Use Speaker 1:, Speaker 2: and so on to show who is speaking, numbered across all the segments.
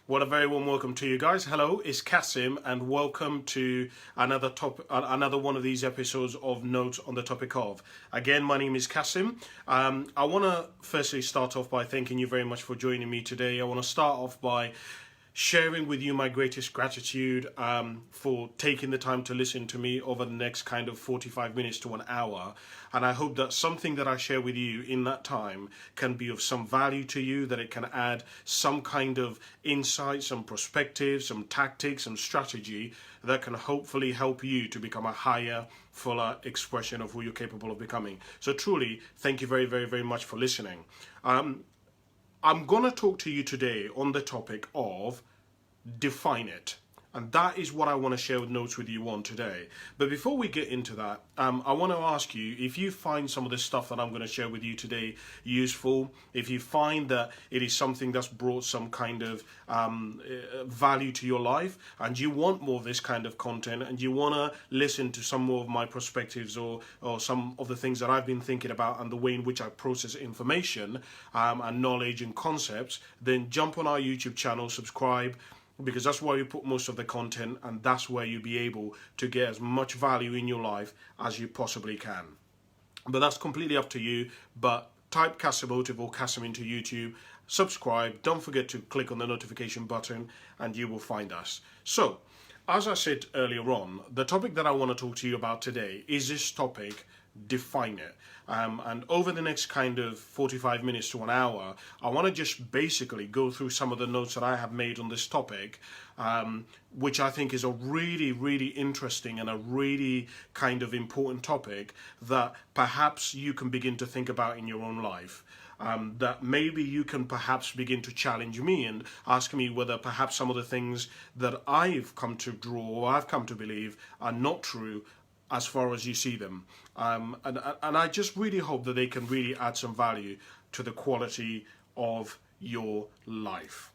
Speaker 1: What a very warm welcome to you guys. Hello, it's Kasim, and welcome to another one of these episodes of Notes on the Topic of. Again, my name is Kasim. I want to firstly start off by thanking you very much for joining me today. I want to start off by sharing with you my greatest gratitude for taking the time to listen to me over the next kind of 45 minutes to an hour. And I hope that something that I share with you in that time can be of some value to you, that it can add some kind of insight, some perspective, some tactics, some strategy that can hopefully help you to become a higher, fuller expression of who you're capable of becoming. So truly, thank you very, very, very much for listening. I'm going to talk to you today on the topic of define it. And that is what I want to share notes with you on today. But before we get into that, I want to ask you, if you find some of the stuff that I'm going to share with you today useful, if you find that it is something that's brought some kind of value to your life, and you want more of this kind of content, and you want to listen to some more of my perspectives or some of the things that I've been thinking about and the way in which I process information and knowledge and concepts, then jump on our YouTube channel, subscribe, because that's where you put most of the content, and that's where you'll be able to get as much value in your life as you possibly can. But that's completely up to you. But type Casimotive or Kasim into YouTube, subscribe, don't forget to click on the notification button, and you will find us. So, as I said earlier on, the topic that I want to talk to you about today is this topic, define it. And over the next kind of 45 minutes to an hour, I want to just basically go through some of the notes that I have made on this topic, which I think is a really, really interesting and a really kind of important topic that perhaps you can begin to think about in your own life. That maybe you can perhaps begin to challenge me and ask me whether perhaps some of the things that I've come to draw or I've come to believe are not true as far as you see them. And I just really hope that they can really add some value to the quality of your life.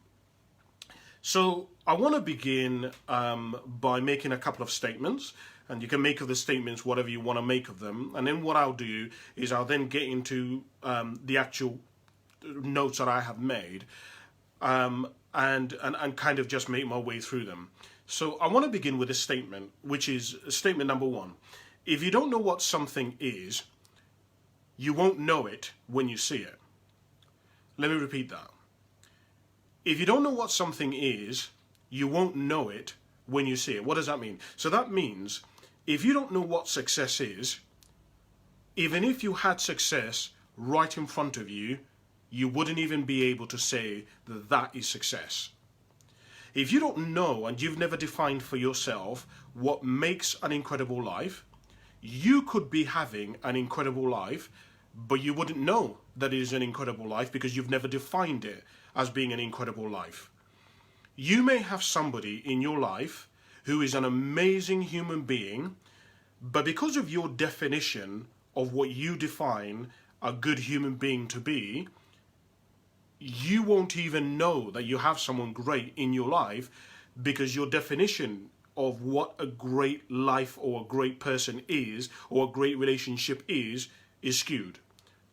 Speaker 1: So I want to begin by making a couple of statements, and you can make of the statements whatever you want to make of them. And then what I'll do is I'll then get into the actual notes that I have made and kind of just make my way through them. So I want to begin with a statement, which is statement number one. If you don't know what something is, you won't know it when you see it. Let me repeat that. If you don't know what something is, you won't know it when you see it. What does that mean? So that means if you don't know what success is, even if you had success right in front of you, you wouldn't even be able to say that that is success. If you don't know and you've never defined for yourself what makes an incredible life, you could be having an incredible life, but you wouldn't know that it is an incredible life because you've never defined it as being an incredible life. You may have somebody in your life who is an amazing human being, but because of your definition of what you define a good human being to be, you won't even know that you have someone great in your life because your definition of what a great life or a great person is or a great relationship is skewed.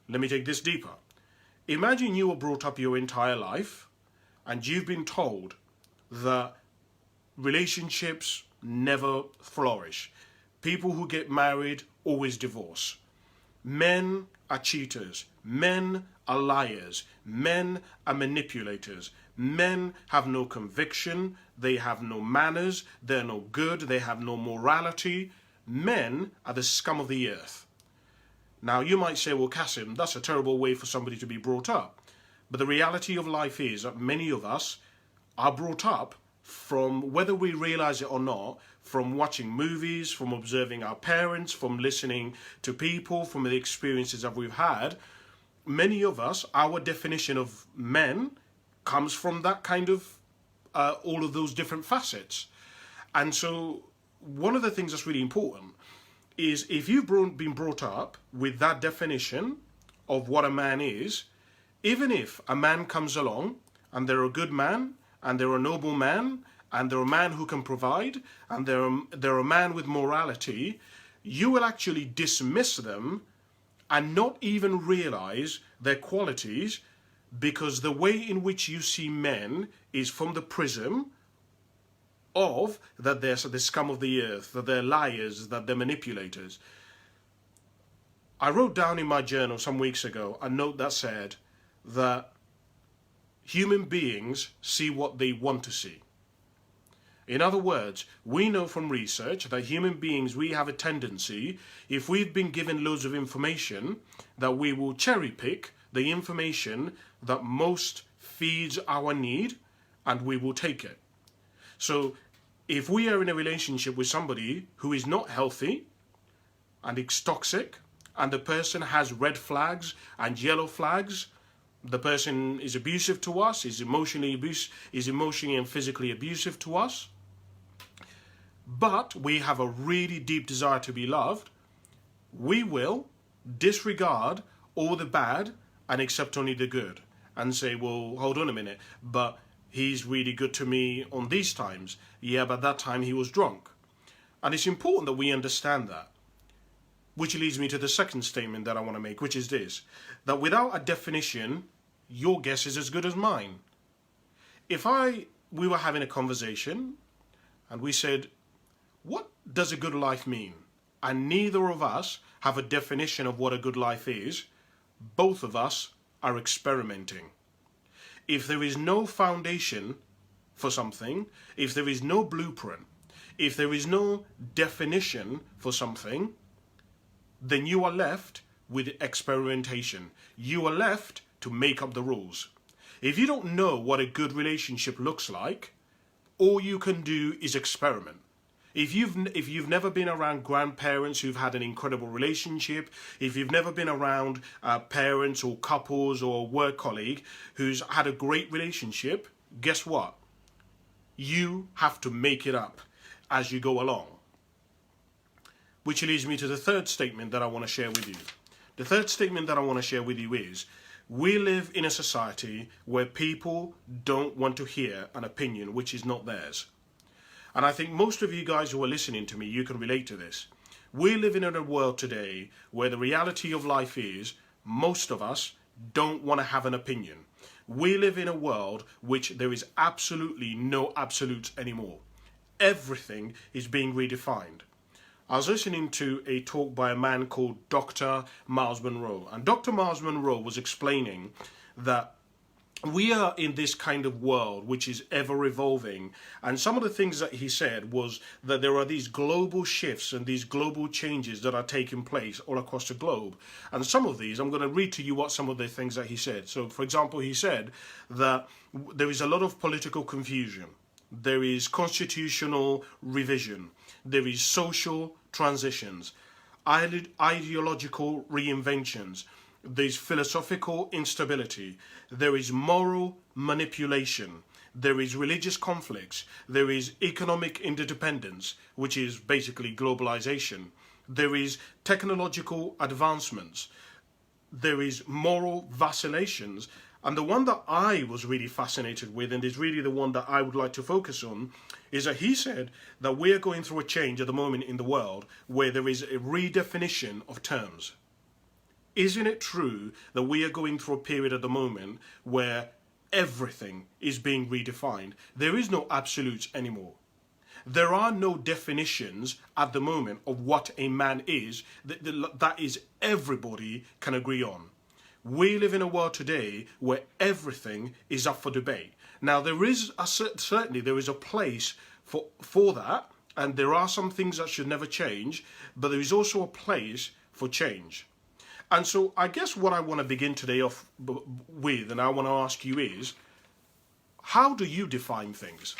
Speaker 1: Let me take this deeper. Imagine you were brought up your entire life and you've been told that relationships never flourish. People who get married always divorce. Men are cheaters. Men are liars. Men are manipulators. Men have no conviction. They have no manners. They're no good. They have no morality. Men are the scum of the earth. Now you might say, well, Kasim, that's a terrible way for somebody to be brought up. But the reality of life is that many of us are brought up from, whether we realize it or not, from watching movies, from observing our parents, from listening to people, from the experiences that we've had. Many of us, our definition of men comes from that kind of, all of those different facets. And so one of the things that's really important is if you've been brought up with that definition of what a man is, even if a man comes along and they're a good man, and they're a noble man, and they're a man who can provide, and they're a man with morality, you will actually dismiss them and not even realize their qualities because the way in which you see men is from the prism of that they're the scum of the earth, that they're liars, that they're manipulators. I wrote down in my journal some weeks ago a note that said that human beings see what they want to see. In other words, we know from research that human beings, we have a tendency, if we've been given loads of information, that we will cherry pick the information that most feeds our need, and we will take it. So if we are in a relationship with somebody who is not healthy and it's toxic, and the person has red flags and yellow flags, the person is abusive to us, is emotionally and physically abusive to us, but we have a really deep desire to be loved, we will disregard all the bad and accept only the good and say, well, hold on a minute, but he's really good to me on these times. Yeah, but that time he was drunk. And it's important that we understand that. Which leads me to the second statement that I want to make, which is this, that without a definition, your guess is as good as mine. If we were having a conversation and we said, what does a good life mean? And neither of us have a definition of what a good life is. Both of us are experimenting. If there is no foundation for something, if there is no blueprint, if there is no definition for something, then you are left with experimentation. You are left to make up the rules. If you don't know what a good relationship looks like, all you can do is experiment. If you've never been around grandparents who've had an incredible relationship, if you've never been around parents or couples or a work colleague who's had a great relationship, guess what? You have to make it up as you go along. Which leads me to the third statement that I want to share with you. The third statement that I want to share with you is, we live in a society where people don't want to hear an opinion which is not theirs. And I think most of you guys who are listening to me, you can relate to this. We live in a world today where the reality of life is most of us don't want to have an opinion. We live in a world which there is absolutely no absolutes anymore. Everything is being redefined. I was listening to a talk by a man called Dr. Miles Monroe, and Dr. Miles Monroe was explaining that we are in this kind of world which is ever evolving, and some of the things that he said was that there are these global shifts and these global changes that are taking place all across the globe. And some of these, I'm going to read to you what some of the things that he said. So for example, he said that there is a lot of political confusion, there is constitutional revision, there is social transitions, ideological reinventions, there's philosophical instability, there is moral manipulation, there is religious conflicts, there is economic interdependence, which is basically globalization, there is technological advancements, there is moral vacillations. And the one that I was really fascinated with, and is really the one that I would like to focus on, is that he said that we're going through a change at the moment in the world where there is a redefinition of terms. Isn't it true that we are going through a period at the moment where everything is being redefined? There is no absolutes anymore. There are no definitions at the moment of what a man is that is everybody can agree on. We live in a world today where everything is up for debate. Now, there is certainly there is a place for that, and there are some things that should never change, but there is also a place for change. And so I guess what I want to begin today off with, and I want to ask you is, how do you define things?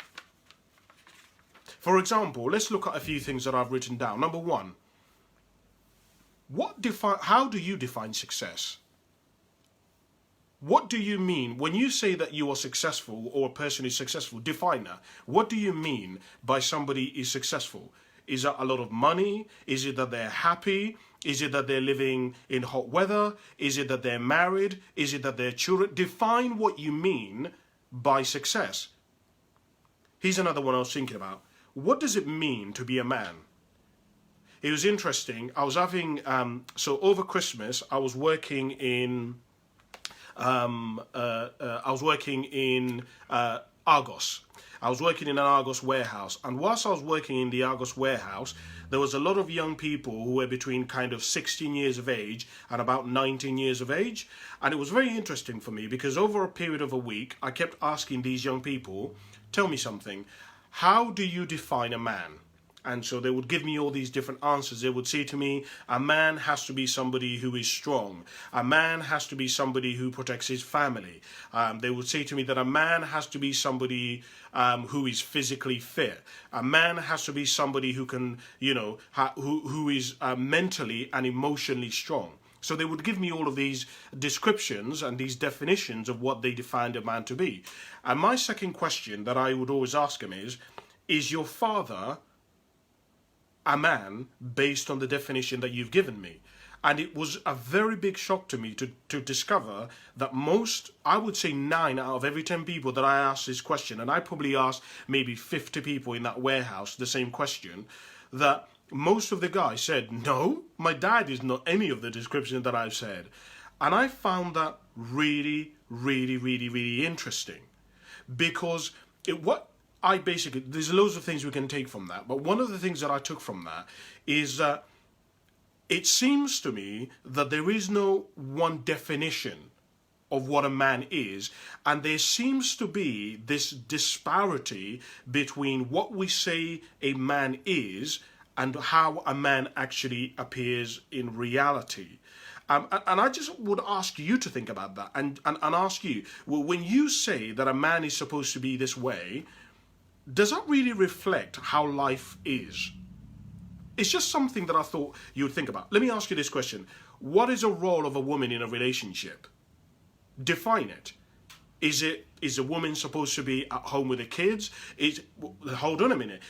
Speaker 1: For example, let's look at a few things that I've written down. Number one, how do you define success? What do you mean when you say that you are successful or a person is successful? Define that. What do you mean by somebody is successful? Is that a lot of money? Is it that they're happy? Is it that they're living in hot weather? Is it that they're married? Is it that they're children? Define what you mean by success. Here's another one I was thinking about. What does it mean to be a man? It was interesting. I was having, so over Christmas, I was working in I was working in Argos. I was working in an Argos warehouse, and whilst I was working in the Argos warehouse, there was a lot of young people who were between kind of 16 years of age and about 19 years of age. And it was very interesting for me because over a period of a week, I kept asking these young people, tell me something, how do you define a man? And so they would give me all these different answers. They would say to me, a man has to be somebody who is strong. A man has to be somebody who protects his family. They would say to me that a man has to be somebody who is physically fit. A man has to be somebody who can, who is mentally and emotionally strong. So they would give me all of these descriptions and these definitions of what they defined a man to be. And my second question that I would always ask him is your father a man based on the definition that you've given me? And it was a very big shock to me to discover that I would say 9 out of every 10 people that I asked this question, and I probably asked maybe 50 people in that warehouse the same question, that most of the guys said, no, my dad is not any of the description that I've said. And I found that really, really, really, really interesting, because there's loads of things we can take from that, but one of the things that I took from that is that it seems to me that there is no one definition of what a man is, and there seems to be this disparity between what we say a man is and how a man actually appears in reality. And I just would ask you to think about that and ask you, well, when you say that a man is supposed to be this way, does that really reflect how life is? It's just something that I thought you would think about. Let me ask you this question. What is the role of a woman in a relationship? Define it. Is a woman supposed to be at home with the kids? Hold on a minute.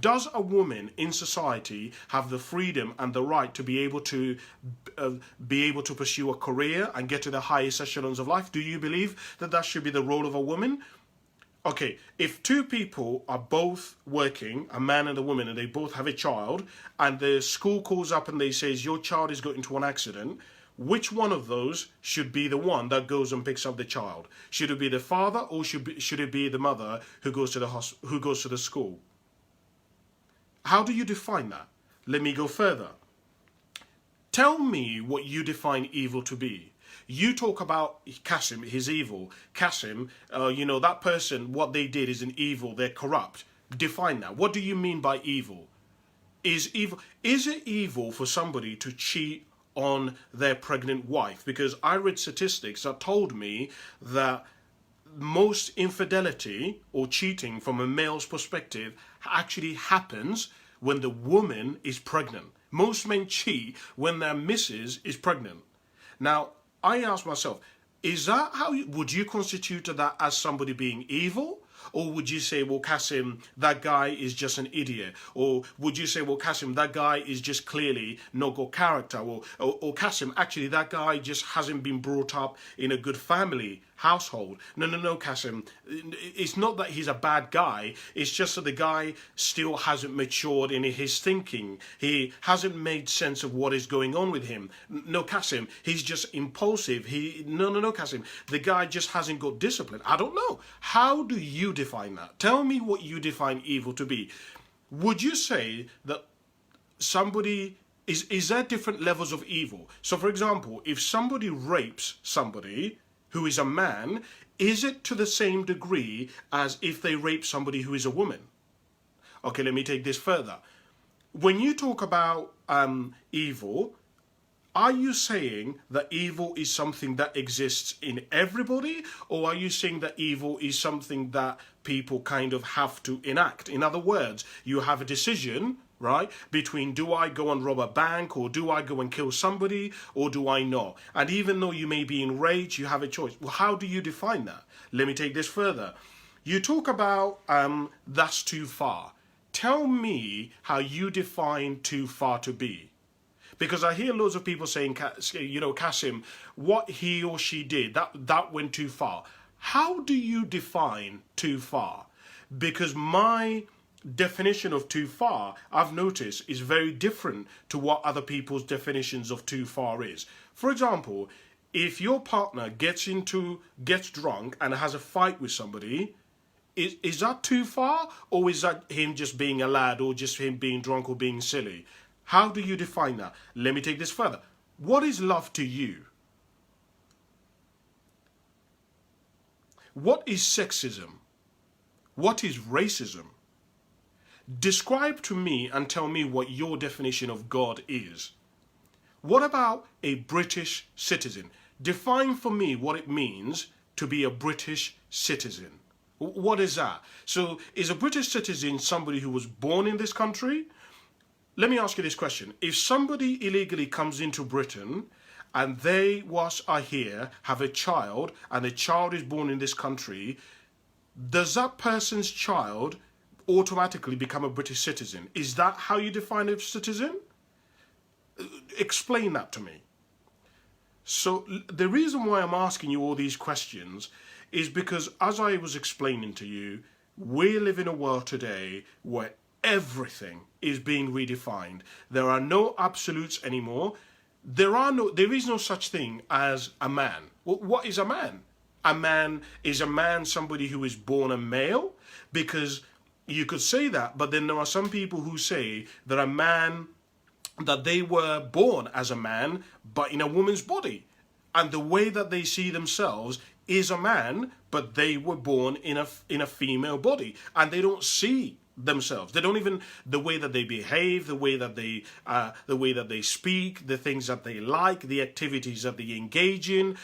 Speaker 1: Does a woman in society have the freedom and the right to be able to pursue a career and get to the highest echelons of life? Do you believe that should be the role of a woman? Okay, if two people are both working, a man and a woman, and they both have a child, and the school calls up and they says your child is got into an accident, which one of those should be the one that goes and picks up the child? Should it be the father, or should it be the mother who goes to the school? How do you define that? Let me go further. Tell me what you define evil to be. You talk about Kasim, he's evil. Kasim, that person, what they did is an evil, they're corrupt. Define that. What do you mean by evil? Is it evil for somebody to cheat on their pregnant wife? Because I read statistics that told me that most infidelity or cheating from a male's perspective actually happens when the woman is pregnant. Most men cheat when their missus is pregnant. Now, I ask myself, is that would you constitute that as somebody being evil? Or would you say, well, Kasim, that guy is just an idiot? Or would you say, well, Kasim, that guy is just clearly not got character? Or Kasim, actually, that guy just hasn't been brought up in a good family household. No, Kasim. It's not that he's a bad guy. It's just that the guy still hasn't matured in his thinking. He hasn't made sense of what is going on with him. No, Kasim, he's just impulsive. No, Kasim. The guy just hasn't got discipline. I don't know. How do you define that? Tell me what you define evil to be. Would you say that somebody... Is there different levels of evil? So, for example, if somebody rapes somebody who is a man, is it to the same degree as if they rape somebody who is a woman? Okay, let me take this further. When you talk about evil, are you saying that evil is something that exists in everybody? Or are you saying that evil is something that people kind of have to enact? In other words, you have a decision, right, between do I go and rob a bank, or do I go and kill somebody, or do I not? And even though you may be enraged, you have a choice. Well, how do you define that? Let me take this further. You talk about that's too far. Tell me how you define too far to be. Because I hear loads of people saying, Kasim, what he or she did, that went too far. How do you define too far? Because my definition of too far, I've noticed, is very different to what other people's definitions of too far is. For example, If your partner gets drunk and has a fight with somebody, is that too far, or is that him just being a lad, or just him being drunk or being silly? How do you define that? Let me take this further. What is love to you? What is sexism? What is racism? Describe to me and tell me what your definition of God is. What about a British citizen? Define for me what it means to be a British citizen. What is that? So, is a British citizen somebody who was born in this country? Let me ask you this question. If somebody illegally comes into Britain and they are here, have a child, and the child is born in this country, does that person's child automatically become a British citizen? Is that how you define a citizen? Explain that to me. So the reason why I'm asking you all these questions is because, as I was explaining to you, we live in a world today where everything is being redefined. There are no absolutes anymore. There is no such thing as a man. What is a man? A man is somebody who is born a male, because you could say that, but then there are some people who say that a man, that they were born as a man, but in a woman's body. And the way that they see themselves is a man, but they were born in a female body. And they don't see themselves. They don't even, the way that they behave, the way that they speak, the things that they like, the activities that they engage in,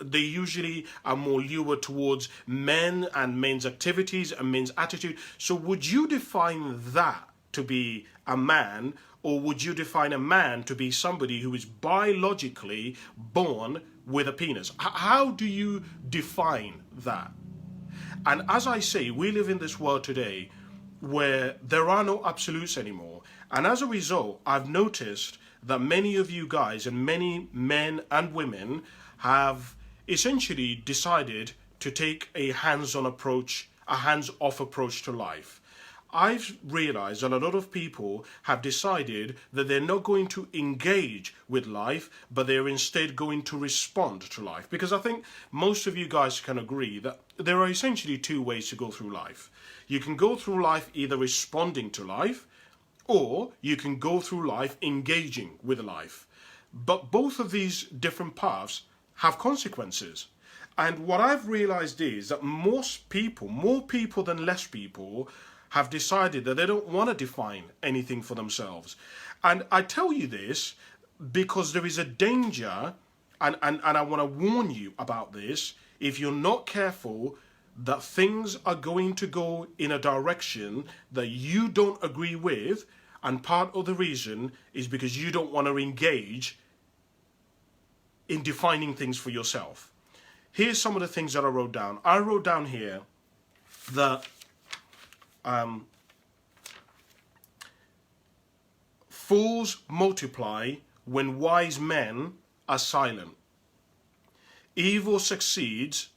Speaker 1: they usually are more lured towards men and men's activities and men's attitude. So would you define that to be a man, or would you define a man to be somebody who is biologically born with a penis? How do you define that? And as I say, we live in this world today where there are no absolutes anymore. And as a result, I've noticed that many of you guys and many men and women have essentially decided to take a hands-on approach, a hands-off approach to life. I've realized that a lot of people have decided that they're not going to engage with life, but they're instead going to respond to life. Because I think most of you guys can agree that there are essentially two ways to go through life. You can go through life either responding to life, or you can go through life engaging with life. But both of these different paths have consequences. And what I've realized is that most people, more people than less people, have decided that they don't want to define anything for themselves. And I tell you this because there is a danger, and I want to warn you about this. If you're not careful, that things are going to go in a direction that you don't agree with, and part of the reason is because you don't want to engage in defining things for yourself. Here's some of the things that I wrote down. I wrote down here that fools multiply when wise men are silent. Evil succeeds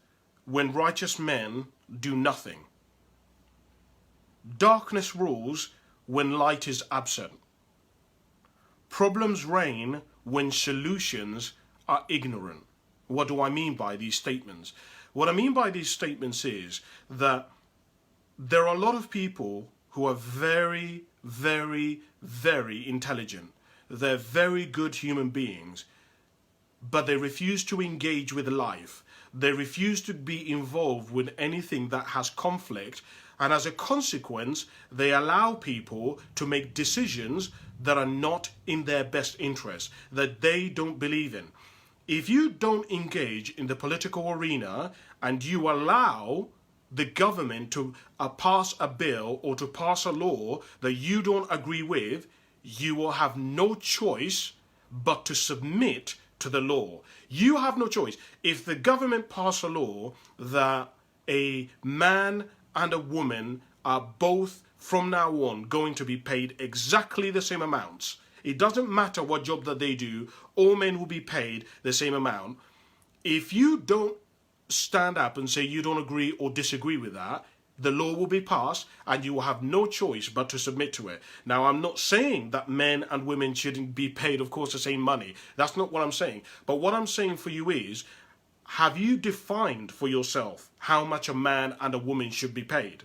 Speaker 1: when righteous men do nothing. Darkness rules when light is absent. Problems reign when solutions are ignorant. What do I mean by these statements? What I mean by these statements is that there are a lot of people who are very, very, very intelligent. They're very good human beings, but they refuse to engage with life. They refuse to be involved with anything that has conflict, and as a consequence, they allow people to make decisions that are not in their best interest, that they don't believe in. If you don't engage in the political arena and you allow the government to pass a bill or to pass a law that you don't agree with, you will have no choice but to submit to the law. You have no choice. If the government pass a law that a man and a woman are both from now on going to be paid exactly the same amounts, it doesn't matter what job that they do, all men will be paid the same amount. If you don't stand up and say you don't agree or disagree with that, the law will be passed and you will have no choice but to submit to it. Now, I'm not saying that men and women shouldn't be paid, of course, the same money. That's not what I'm saying. But what I'm saying for you is, have you defined for yourself how much a man and a woman should be paid?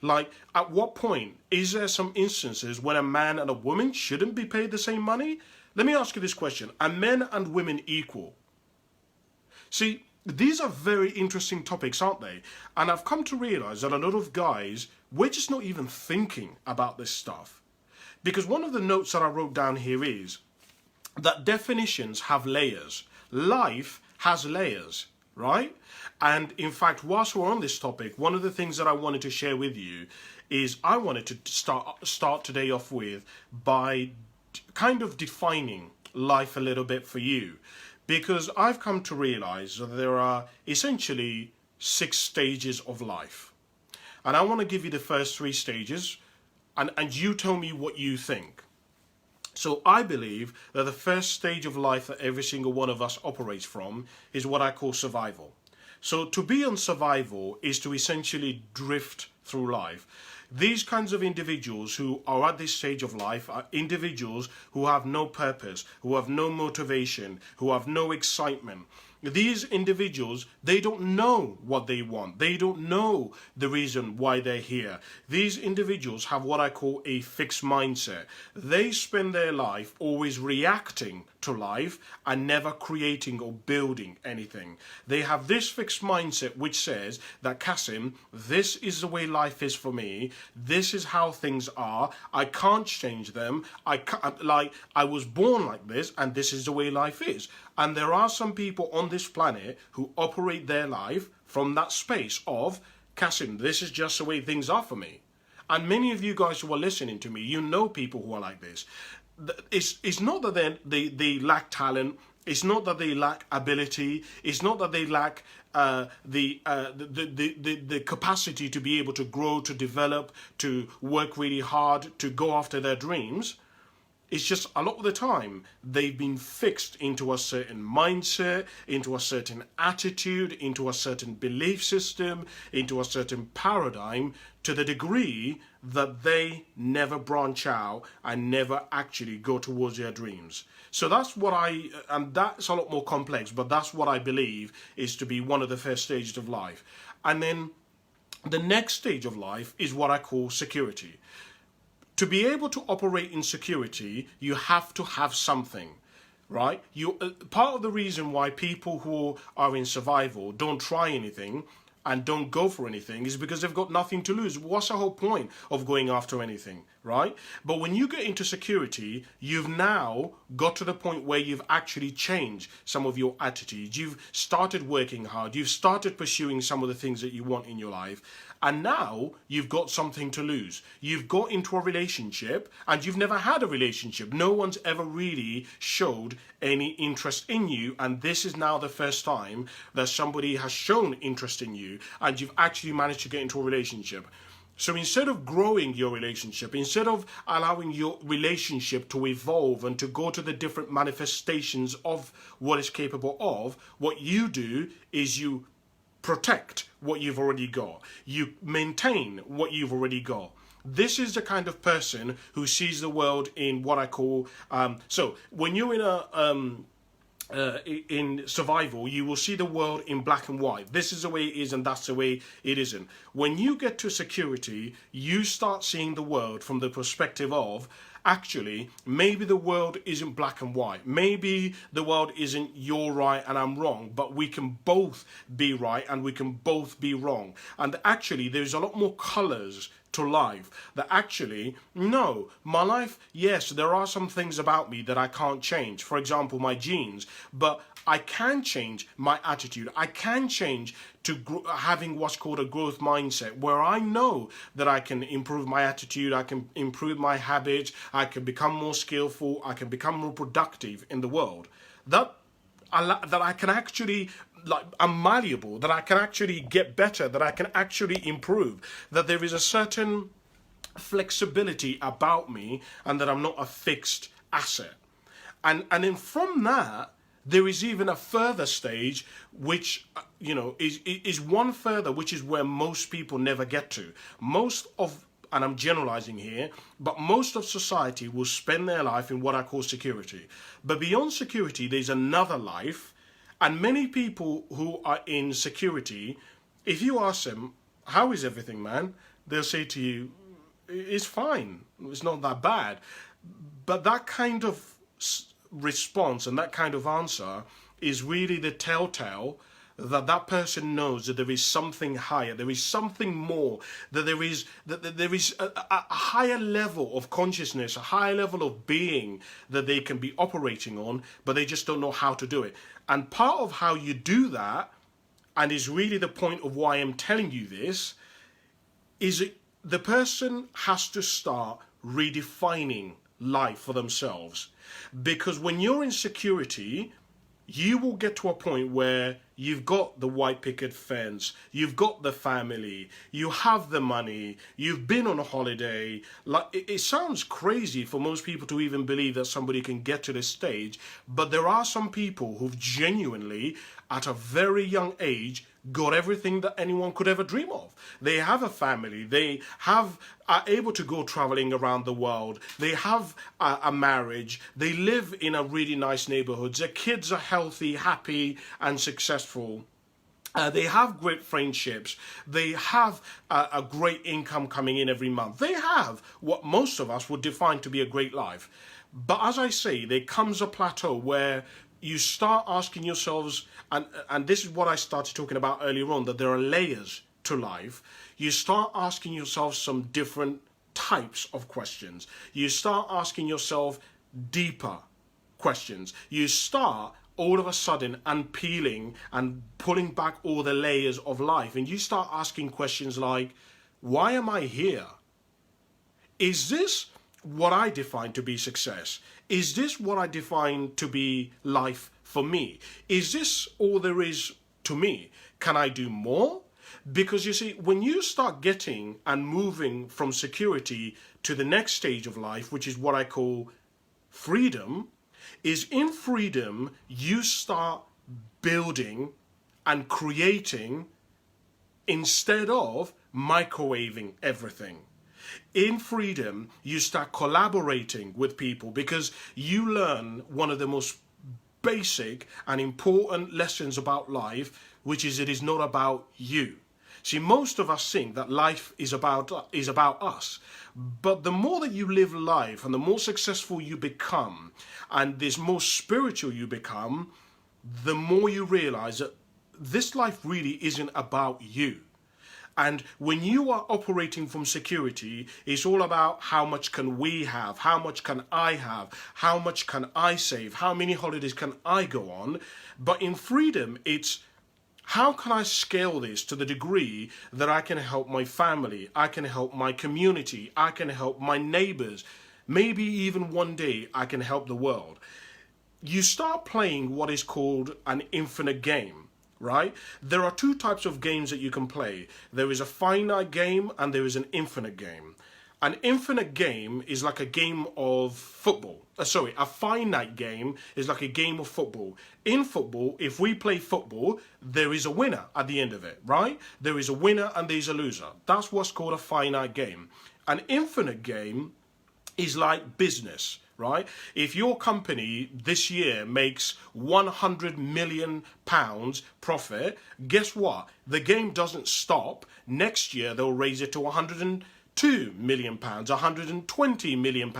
Speaker 1: Like, at what point is there some instances when a man and a woman shouldn't be paid the same money? Let me ask you this question. Are men and women equal? See, these are very interesting topics, aren't they? And I've come to realize that a lot of guys, we're just not even thinking about this stuff. Because one of the notes that I wrote down here is that definitions have layers. Life has layers, right? And in fact, whilst we're on this topic, one of the things that I wanted to share with you is I wanted to start today off with by kind of defining life a little bit for you. Because I've come to realize that there are essentially 6 stages of life. And I want to give you the first 3 stages, and you tell me what you think. So I believe that the first stage of life that every single one of us operates from is what I call survival. So to be on survival is to essentially drift through life. These kinds of individuals who are at this stage of life are individuals who have no purpose, who have no motivation, who have no excitement. These individuals, they don't know what they want. They don't know the reason why they're here. These individuals have what I call a fixed mindset. They spend their life always reacting to life and never creating or building anything. They have this fixed mindset which says that, Kasim, this is the way life is for me. This is how things are. I can't change them. I was born like this, and this is the way life is. And there are some people on this planet who operate their life from that space of, Kasim, this is just the way things are for me. And many of you guys who are listening to me, you know people who are like this. It's not that they lack talent. It's not that they lack ability. It's not that they lack the capacity to be able to grow, to develop, to work really hard, to go after their dreams. It's just a lot of the time they've been fixed into a certain mindset, into a certain attitude, into a certain belief system, into a certain paradigm, to the degree that they never branch out and never actually go towards their dreams. So that's what and that's a lot more complex, but that's what I believe is to be one of the first stages of life. And then the next stage of life is what I call security. To be able to operate in security, you have to have something, right? Part of the reason why people who are in survival don't try anything and don't go for anything is because they've got nothing to lose. What's the whole point of going after anything, right? But when you get into security, you've now got to the point where you've actually changed some of your attitudes. You've started working hard. You've started pursuing some of the things that you want in your life. And now you've got something to lose. You've got into a relationship and you've never had a relationship. No one's ever really showed any interest in you. And this is now the first time that somebody has shown interest in you and you've actually managed to get into a relationship. So instead of growing your relationship, instead of allowing your relationship to evolve and to go to the different manifestations of what it's capable of, what you do is you protect what you've already got. You maintain what you've already got. This is the kind of person who sees the world in what I call, so when you're in survival, you will see the world in black and white. This is the way it is and that's the way it isn't. When you get to security, you start seeing the world from the perspective of, actually, maybe the world isn't black and white. Maybe the world isn't you're right and I'm wrong, but we can both be right and we can both be wrong. And actually, there's a lot more colors to life. That actually, no, my life, yes, there are some things about me that I can't change. For example, my genes, but I can change my attitude. I can change to having what's called a growth mindset, where I know that I can improve my attitude, I can improve my habits, I can become more skillful, I can become more productive in the world. That I can actually, I'm malleable, that I can actually get better, that I can actually improve, that there is a certain flexibility about me and that I'm not a fixed asset. And then from that, there is even a further stage, which is one further, which is where most people never get to. Most of, and I'm generalizing here, but most of society will spend their life in what I call security. But beyond security, there's another life, and many people who are in security, if you ask them, how is everything, man? They'll say to you, it's fine, it's not that bad. But that kind of response and that kind of answer is really the telltale that that person knows that there is something higher, there is something more, that there is a higher level of consciousness, a higher level of being that they can be operating on, but they just don't know how to do it. And part of how you do that, and is really the point of why I'm telling you this, is the person has to start redefining life for themselves. Because when you're in security, you will get to a point where you've got the white picket fence, you've got the family, you have the money, you've been on a holiday. Like, it sounds crazy for most people to even believe that somebody can get to this stage, but there are some people who've genuinely, at a very young age, got everything that anyone could ever dream of. They have a family, they are able to go traveling around the world, they have a marriage, they live in a really nice neighborhood, their kids are healthy, happy and successful. They have great friendships. They have a great income coming in every month. They have what most of us would define to be a great life. But as I say, there comes a plateau where you start asking yourselves, and this is what I started talking about earlier on, that there are layers to life. You start asking yourself some different types of questions. You start asking yourself deeper questions. You start all of a sudden unpeeling and pulling back all the layers of life, and you start asking questions like, why am I here? Is this what I define to be success? Is this what I define to be life for me? Is this all there is to me? Can I do more? Because you see, when you start getting and moving from security to the next stage of life, which is what I call freedom, is in freedom, you start building and creating instead of microwaving everything. In freedom, you start collaborating with people because you learn one of the most basic and important lessons about life, which is it is not about you. See, most of us think that life is about us. But the more that you live life and the more successful you become and the more spiritual you become, the more you realize that this life really isn't about you. And when you are operating from security, it's all about how much can we have, how much can I have, how much can I save, how many holidays can I go on. But in freedom, it's how can I scale this to the degree that I can help my family, I can help my community, I can help my neighbors, maybe even one day I can help the world. You start playing what is called an infinite game, right? There are two types of games that you can play. There is a finite game and there is an infinite game. An infinite game is like a game of football. A finite game is like a game of football. In football, if we play football, there is a winner at the end of it, right? There is a winner and there's a loser. That's what's called a finite game. An infinite game is like business, right? If your company this year makes £100 million profit, guess what? The game doesn't stop. Next year, they'll raise it to £102 million, £120 million.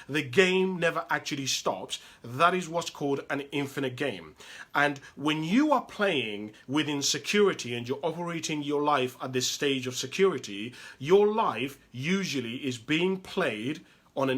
Speaker 1: The game never actually stops. That is what's called an infinite game. And when you are playing within security and you're operating your life at this stage of security, your life usually is being played on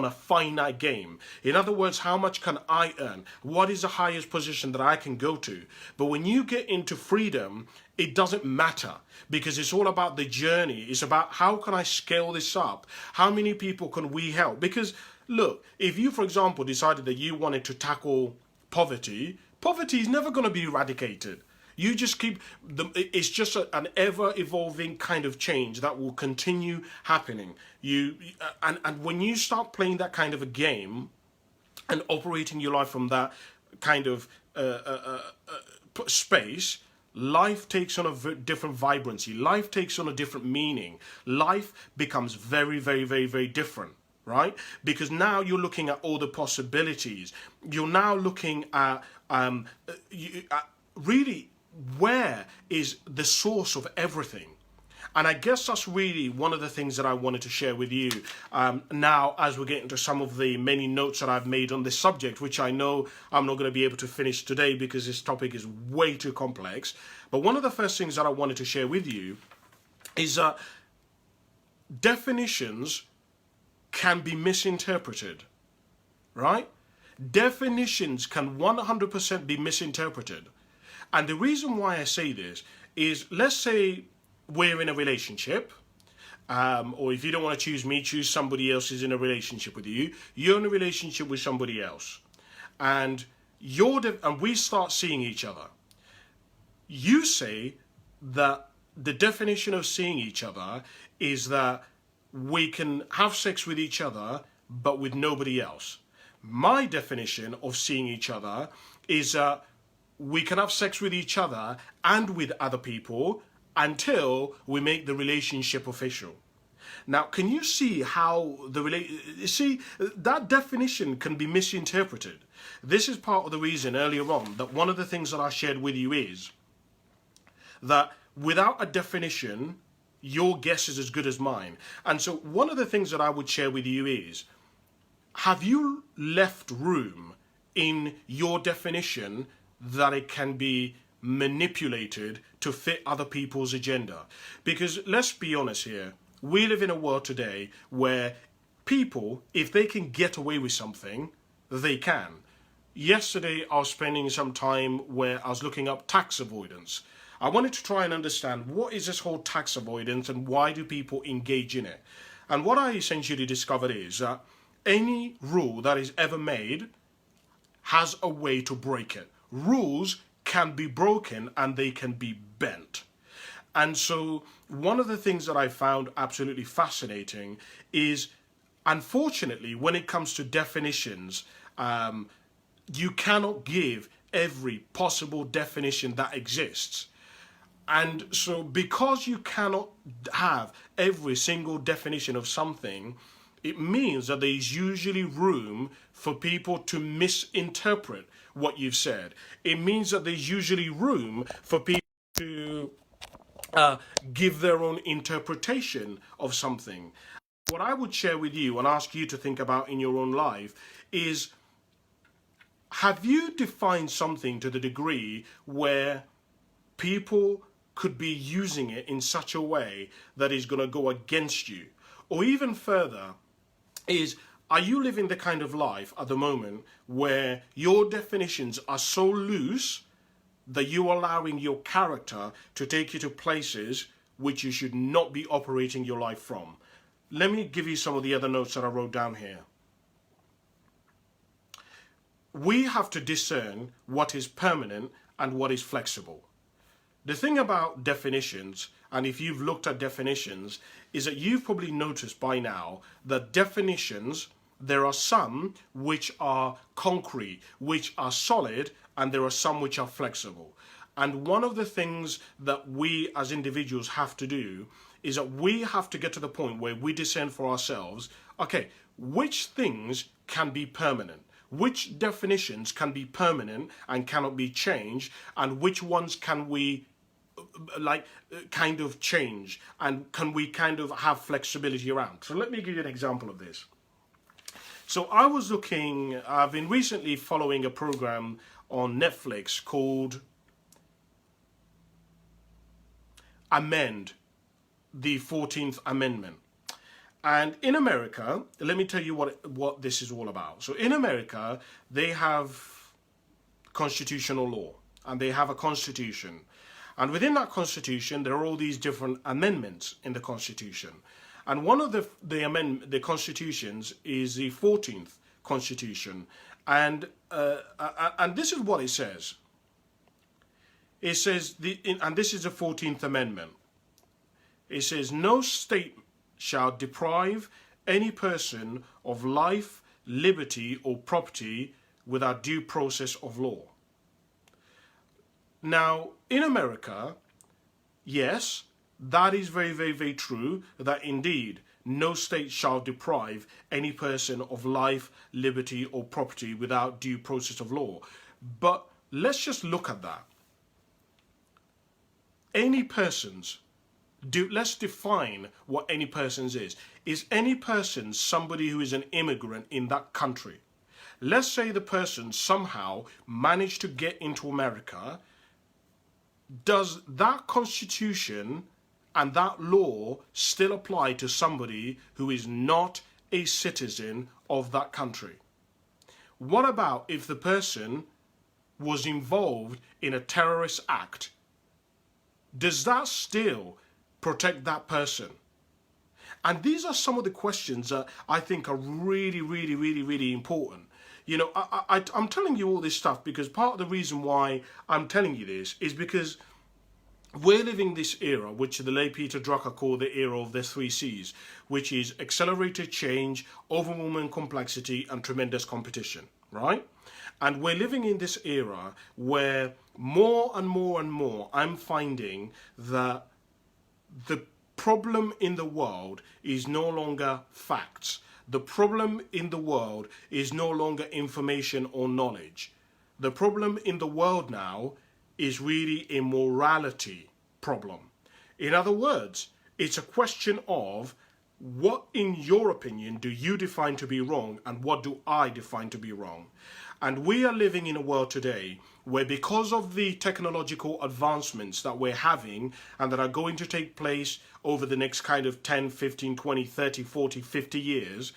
Speaker 1: a finite game. In other words, how much can I earn? What is the highest position that I can go to? But when you get into freedom, it doesn't matter because it's all about the journey. It's about how can I scale this up? How many people can we help? Because look, if you, for example, decided that you wanted to tackle poverty, poverty is never going to be eradicated. You just keep, it's just an ever-evolving kind of change that will continue happening. And when you start playing that kind of a game and operating your life from that kind of space, life takes on a different vibrancy. Life takes on a different meaning. Life becomes very, very, very, very different, right? Because now you're looking at all the possibilities. You're now looking at really where is the source of everything. And I guess that's really one of the things that I wanted to share with you now as we get into some of the many notes that I've made on this subject, which I know I'm not going to be able to finish today because this topic is way too complex. But one of the first things that I wanted to share with you is that definitions can be misinterpreted, right? Definitions can 100% be misinterpreted. And the reason why I say this is, let's say we're in a relationship, or if you don't want to choose me, choose somebody else is in a relationship with you. You're in a relationship with somebody else, and and we start seeing each other. You say that the definition of seeing each other is that we can have sex with each other, but with nobody else. My definition of seeing each other is that we can have sex with each other and with other people until we make the relationship official. Now, can you see how that definition can be misinterpreted? This is part of the reason earlier on that one of the things that I shared with you is that without a definition, your guess is as good as mine. And so one of the things that I would share with you is, have you left room in your definition that it can be manipulated to fit other people's agenda? Because let's be honest here, we live in a world today where people, if they can get away with something, they can. Yesterday I was spending some time where I was looking up tax avoidance. I wanted to try and understand what is this whole tax avoidance and why do people engage in it. And what I essentially discovered is that any rule that is ever made has a way to break it. Rules can be broken and they can be bent. And so one of the things that I found absolutely fascinating is, unfortunately, when it comes to definitions, you cannot give every possible definition that exists. And so because you cannot have every single definition of something, it means that there is usually room for people to misinterpret what you've said. It means that there's usually room for people to give their own interpretation of something. What I would share with you and ask you to think about in your own life is, have you defined something to the degree where people could be using it in such a way that is going to go against you? Or even further, are you living the kind of life at the moment where your definitions are so loose that you're allowing your character to take you to places which you should not be operating your life from? Let me give you some of the other notes that I wrote down here. We have to discern what is permanent and what is flexible. The thing about definitions, and if you've looked at definitions, is that you've probably noticed by now that definitions, there are some which are concrete, which are solid, and there are some which are flexible. And one of the things that we as individuals have to do is that we have to get to the point where we discern for ourselves, okay, which things can be permanent? Which definitions can be permanent and cannot be changed, and which ones can we kind of change, and can we kind of have flexibility around? So let me give you an example of this. So I've been recently following a program on Netflix called Amend, the 14th Amendment. And in America, let me tell you what this is all about. So in America, they have constitutional law, and they have a constitution. And within that constitution, there are all these different amendments in the constitution. And one of the constitutions is the 14th constitution. And this is what it says. It says, and this is the 14th Amendment. It says, no state shall deprive any person of life, liberty, or property without due process of law. Now, in America, yes, that is very, very, very true, that indeed no state shall deprive any person of life, liberty, or property without due process of law. But let's just look at that. Any persons, let's define what any person's is. Is any person somebody who is an immigrant in that country? Let's say the person somehow managed to get into America. Does that constitution and that law still apply to somebody who is not a citizen of that country? What about if the person was involved in a terrorist act? Does that still protect that person? And these are some of the questions that I think are really, really, really, really important. You know, I'm telling you all this stuff because part of the reason why I'm telling you this is because we're living this era, which the late Peter Drucker called the era of the 3 C's, which is accelerated change, overwhelming complexity, and tremendous competition, right? And we're living in this era where more and more and more I'm finding that the problem in the world is no longer facts. The problem in the world is no longer information or knowledge. The problem in the world now is really a morality problem. In other words, it's a question of what, in your opinion, do you define to be wrong and what do I define to be wrong? And we are living in a world today where, because of the technological advancements that we're having and that are going to take place over the next kind of 10, 15, 20, 30, 40, 50 years,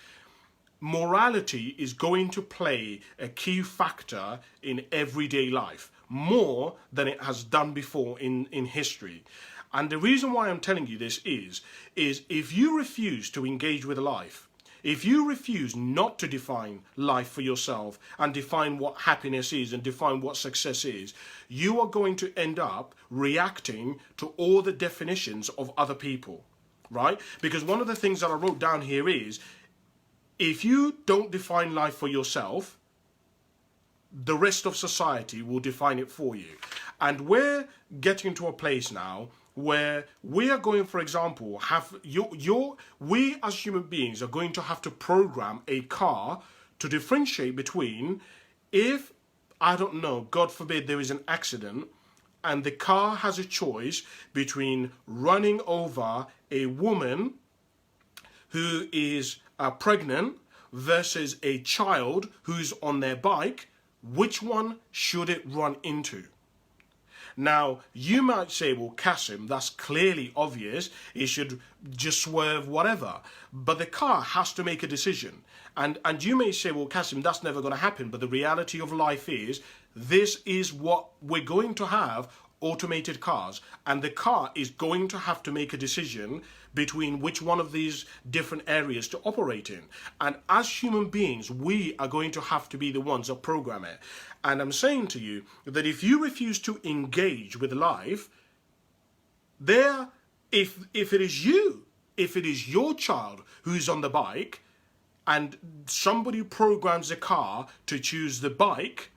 Speaker 1: morality is going to play a key factor in everyday life, more than it has done before in history. And the reason why I'm telling you this is if you refuse to engage with life, if you refuse not to define life for yourself and define what happiness is and define what success is, you are going to end up reacting to all the definitions of other people, right? Because one of the things that I wrote down here is, if you don't define life for yourself, the rest of society will define it for you. And we're getting to a place now where we are going, for example, we as human beings are going to have to program a car to differentiate between, if, I don't know, God forbid there is an accident and the car has a choice between running over a woman who is pregnant versus a child who's on their bike, which one should it run into? Now, you might say, well, Kasim, that's clearly obvious. It should just swerve whatever. But the car has to make a decision. And you may say, well, Kasim, that's never going to happen. But the reality of life is, this is what we're going to have, automated cars. And the car is going to have to make a decision between which one of these different areas to operate in. And as human beings, we are going to have to be the ones that program it. And I'm saying to you that if you refuse to engage with life, if it is you, if it is your child who's on the bike and somebody programs the car to choose the bike,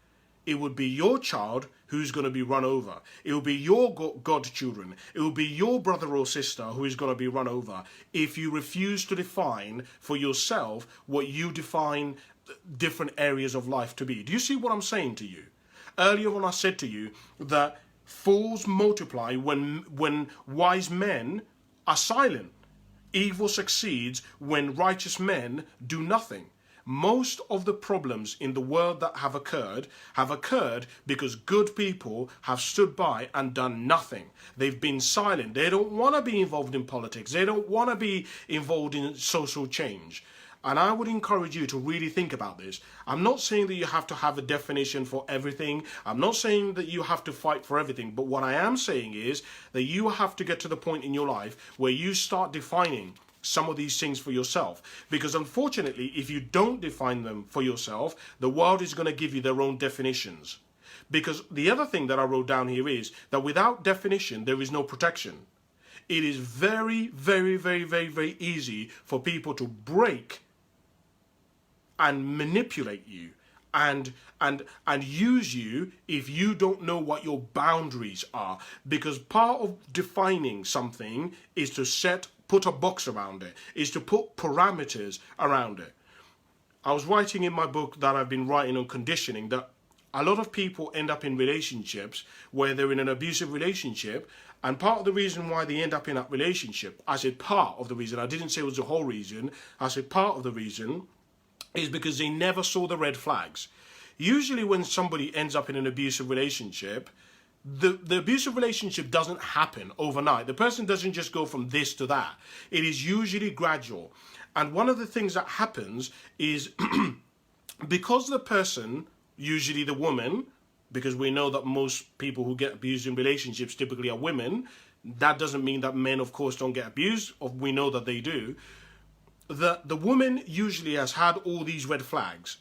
Speaker 1: it would be your child who's going to be run over. It will be your godchildren. It will be your brother or sister who is going to be run over if you refuse to define for yourself what you define different areas of life to be. Do you see what I'm saying to you? Earlier when I said to you that fools multiply when wise men are silent. Evil succeeds when righteous men do nothing. Most of the problems in the world that have occurred because good people have stood by and done nothing. They've been silent. They don't want to be involved in politics. They don't want to be involved in social change. And I would encourage you to really think about this. I'm not saying that you have to have a definition for everything. I'm not saying that you have to fight for everything. But what I am saying is that you have to get to the point in your life where you start defining some of these things for yourself. Because unfortunately, if you don't define them for yourself, the world is going to give you their own definitions. Because the other thing that I wrote down here is that without definition, there is no protection. It is very, very, very, very, very easy for people to break and manipulate you and and use you if you don't know what your boundaries are, because part of defining something is to put a box around it, is to put parameters around it. I was writing in my book that I've been writing on conditioning that a lot of people end up in relationships where they're in an abusive relationship, and part of the reason why they end up in that relationship, I said part of the reason, I didn't say it was the whole reason, I said part of the reason is because they never saw the red flags. Usually when somebody ends up in an abusive relationship, the abusive relationship doesn't happen overnight. The person doesn't just go from this to that. It is usually gradual. And one of the things that happens is because the person, usually the woman, because we know that most people who get abused in relationships typically are women, that doesn't mean that men, of course, don't get abused, or we know that they do. The woman usually has had all these red flags,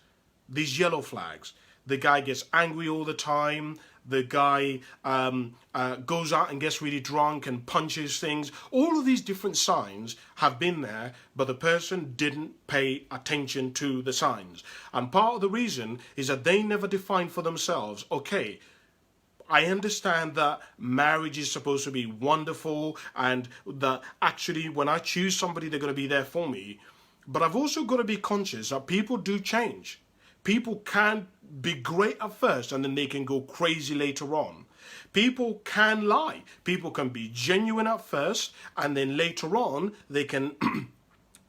Speaker 1: these yellow flags. The guy gets angry all the time. The guy goes out and gets really drunk and punches things. All of these different signs have been there, but the person didn't pay attention to the signs. And part of the reason is that they never defined for themselves, okay, I understand that marriage is supposed to be wonderful and that actually when I choose somebody, they're going to be there for me. But I've also got to be conscious that people do change. People can be great at first and then they can go crazy later on. People can lie. People can be genuine at first and then later on they can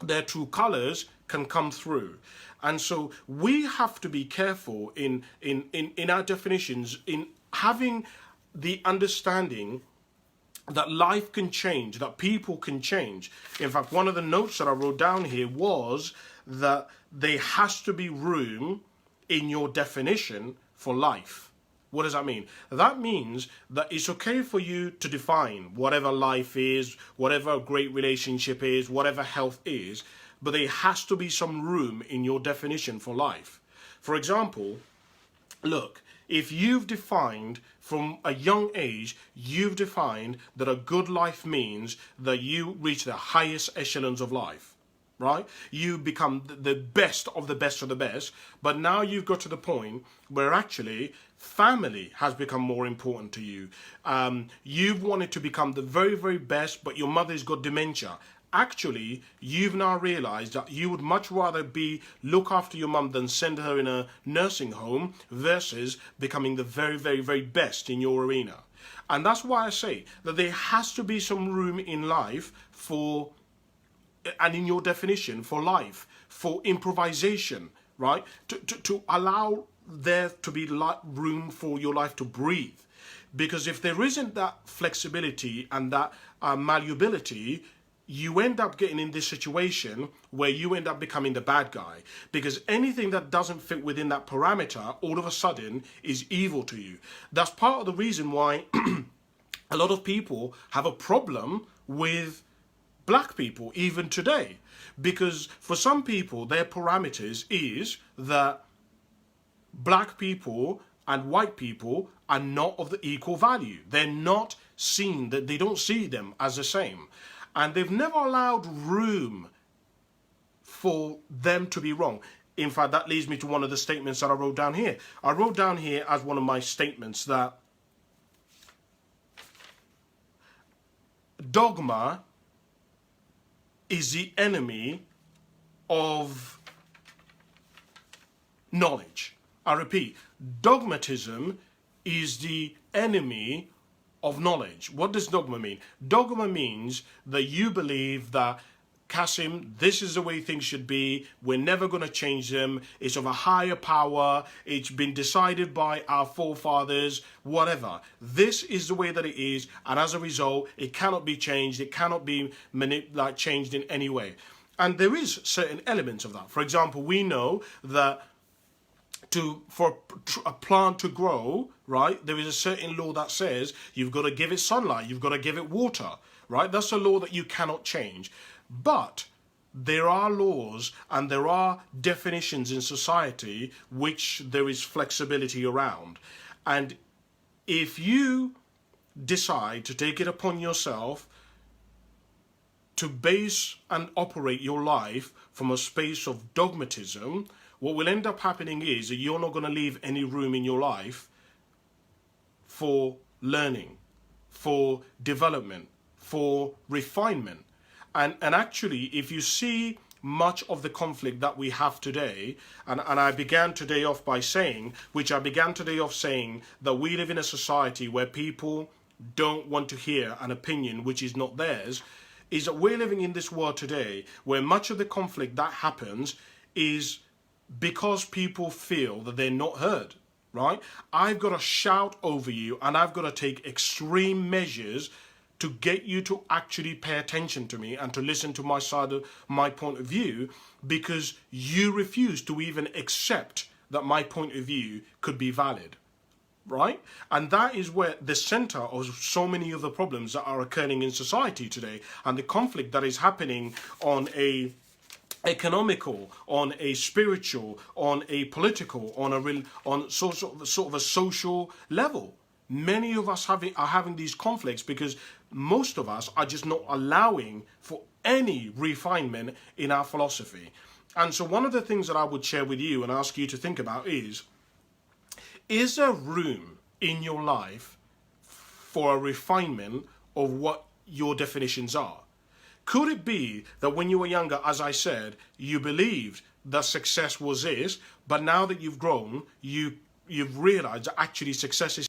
Speaker 1: their true colors can come through. And so we have to be careful in our definitions, in having the understanding that life can change, that people can change. In fact, one of the notes that I wrote down here was that there has to be room in your definition for life. What does that mean? That means that it's okay for you to define whatever life is, whatever a great relationship is, whatever health is, but there has to be some room in your definition for life. For example, look, if you've defined from a young age, you've defined that a good life means that you reach the highest echelons of life, right? You become the best of the best of the best, but now you've got to the point where actually family has become more important to you. You've wanted to become the very, very best, but your mother's got dementia. Actually, you've now realized that you would much rather look after your mum than send her in a nursing home versus becoming the very, very, very best in your arena. And that's why I say that there has to be some room in life for, and in your definition for life, for improvisation, right? To allow there to be room for your life to breathe. Because if there isn't that flexibility and that malleability, you end up getting in this situation where you end up becoming the bad guy, because anything that doesn't fit within that parameter all of a sudden is evil to you. That's part of the reason why a lot of people have a problem with black people even today, because for some people their parameters is that black people and white people are not of the equal value. They're not seen, that they don't see them as the same. And they've never allowed room for them to be wrong. In fact, that leads me to one of the statements that I wrote down here. I wrote down here as one of my statements that dogma is the enemy of knowledge. I repeat, dogmatism is the enemy of knowledge. What does dogma mean? Dogma means that you believe that, Kasim, this is the way things should be. We're never going to change them. It's of a higher power. It's been decided by our forefathers, whatever. This is the way that it is. And as a result, it cannot be changed. It cannot be changed in any way. And there is certain elements of that. For example, we know that for a plant to grow, right, there is a certain law that says you've got to give it sunlight, you've got to give it water, right? That's a law that you cannot change. But there are laws and there are definitions in society which there is flexibility around. And if you decide to take it upon yourself to base and operate your life from a space of dogmatism, what will end up happening is that you're not going to leave any room in your life for learning, for development, for refinement. And actually, if you see much of the conflict that we have today, and I began today off by saying, that we live in a society where people don't want to hear an opinion which is not theirs, is that we're living in this world today where much of the conflict that happens is because people feel that they're not heard, right? I've got to shout over you, and I've got to take extreme measures to get you to actually pay attention to me and to listen to my side of my point of view, because you refuse to even accept that my point of view could be valid, right? And that is where the center of so many of the problems that are occurring in society today, and the conflict that is happening on a economical, on a spiritual, on a political, on sort of a social level. Many of us are having these conflicts because most of us are just not allowing for any refinement in our philosophy. And so one of the things that I would share with you and ask you to think about is there room in your life for a refinement of what your definitions are? Could it be that when you were younger, as I said, you believed that success was this, but now that you've grown, you've realized that actually success is